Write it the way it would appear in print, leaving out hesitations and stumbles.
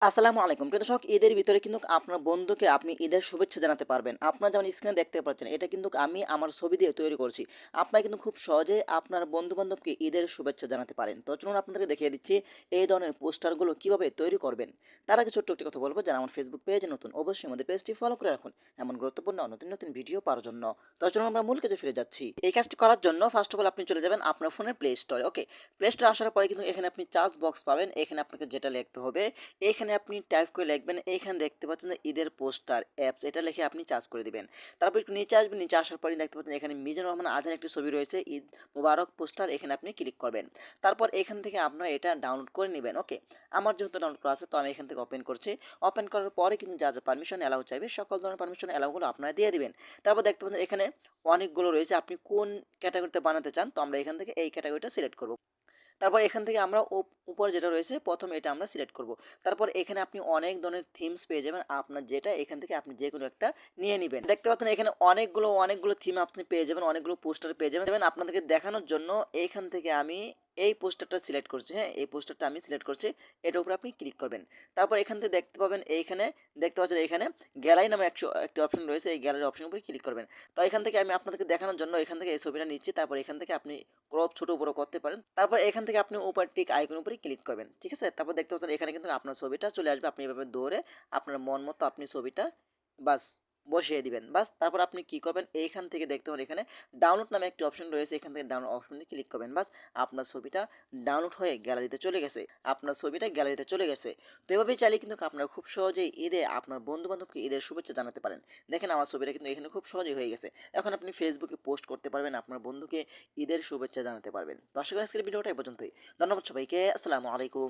আসসালামু আলাইকুম। প্রিয় দর্শক, ঈদের ভিতরে কিন্তু আপনার বন্ধুকে আপনি ঈদের শুভেচ্ছা জানাতে পারবেন। আপনারা যেমন স্ক্রিনে দেখতে পাচ্ছেন, এটা কিন্তু আমি আমার ছবি দিয়ে তৈরি করছি। আপনারা কিন্তু খুব সহজেই আপনার বন্ধু-বান্ধবকে ঈদের শুভেচ্ছা জানাতে পারেন। তো চলুন আপনাদেরকে দেখিয়ে দিচ্ছি এই ধরনের পোস্টারগুলো কিভাবে তৈরি করবেন। তার আগে ছোট্ট একটি কথা বলবো, যারা আমার ফেসবুক পেজে নতুন, অবশ্যই আমাদের পেজটি ফলো করে রাখুন এমন গুরুত্বপূর্ণ নতুন ভিডিও পাওয়ার জন্য। তো চলুন আমরা মূল কাজে ফিরে যাচ্ছি। এই কাজটি করার জন্য ফার্স্ট অফ অল আপনি চলে যাবেন আপনার ফোনের প্লে স্টোরে। ওকে, প্লে স্টোরে আসার পরে কিন্তু এখানে আপনি সার্চ বক্স পাবেন। এখানে আপনাকে যেটা লিখতে হবে, এইখানে আপনি টাইপ করে লিখবেন, এইখানে দেখতে পাচ্ছেন যে ঈদের পোস্টার অ্যাপস, এটা লিখে আপনি চার্জ করে দিবেন। তারপর একটু নিচে আসবেন, নিচে আসার পরে দেখতে পাচ্ছেন এখানে মিজানুর রহমান আজান একটি ছবি রয়েছে, ঈদ মুবারক পোস্টার, এখানে আপনি ক্লিক করবেন। তারপর এখান থেকে আপনারা এটা ডাউনলোড করে নেবেন। ওকে, আমার যেহেতু ডাউনলোড করা আছে তো আমি এখান থেকে ওপেন করছি। ওপেন করার পরে কিন্তু যা যা পারমিশন অ্যালাউ চাইবে সকল ধরনের পারমিশন অ্যালাউগুলো আপনারা দিয়ে দিবেন। তারপর দেখতে পাচ্ছেন এখানে অনেকগুলো রয়েছে, আপনি কোন ক্যাটাগরিতে বানাতে চান, তো আমরা এখান থেকে এই ক্যাটাগরিটা সিলেক্ট করব। তারপর এখান থেকে আমরা উপরে যেটা রয়েছে প্রথম এটা আমরা সিলেক্ট করব। তারপর এখানে আপনি অনেক ধরনের থিমস পেয়ে যাবেন, আপনার যেটা এখান থেকে আপনি যে কোনো একটা নিয়ে নেবেন। দেখতে পাচ্ছেন এখানে অনেকগুলো থিম আপনি পেয়ে যাবেন, অনেকগুলো পোস্টার পেয়ে যাবেন। আপনাদেরকে দেখানোর জন্য এইখান থেকে আমি এই পোস্টারটা সিলেক্ট করছি। হ্যাঁ, এই পোস্টারটা আমি সিলেক্ট করছি, এটার উপরে আপনি ক্লিক করবেন। তারপর এখান থেকে দেখতে পাবেন এইখানে, দেখতে পাচ্ছেন এখানে গ্যালারি নামে একটি অপশন রয়েছে, এই গ্যালারি অপশন উপরে ক্লিক করবেন। তো এখান থেকে আমি আপনাদেরকে দেখানোর জন্য এখান থেকে এই ছবিটা নিচ্ছি। তারপর এখান থেকে আপনি ক্রপ ছোট বড় করতে পারেন। তারপর এখান থেকে আপনি উপর টিক আইকন উপরে ক্লিক করবেন। ঠিক আছে? তারপর দেখতে পাচ্ছেন এখানে কিন্তু আপনার ছবিটা চলে আসবে। আপনি এভাবে ধরে আপনার মন মতো আপনি ছবিটা বাস বসিয়ে দিবেন। বাস তারপর আপনি কি করবেন, এইখান থেকে দেখতে পারেন এখানে ডাউনলোড নামে একটি অপশন রয়েছে, এখান থেকে ডাউনলোড অপশনে ক্লিক করবেন। বাস আপনার ছবিটা ডাউনলোড হয়ে গ্যালারিতে চলে গেছে। আপনার ছবিটা গ্যালারিতে চলে গেছে। তো এভাবেই চাইলে কিন্তু আপনারা খুব সহজেই ঈদে আপনার বন্ধু-বান্ধবকে ঈদের শুভেচ্ছা জানাতে পারেন। দেখেন আমার ছবিটা কিন্তু এখানে খুব সহজেই হয়ে গেছে। এখন আপনি ফেসবুকে পোস্ট করতে পারবেন, আপনার বন্ধুকে ঈদের শুভেচ্ছা জানাতে পারবেন। তো আশা করি আজকের ভিডিওটা এই পর্যন্তই। ধন্যবাদ সবাইকে। আসসালামু আলাইকুম।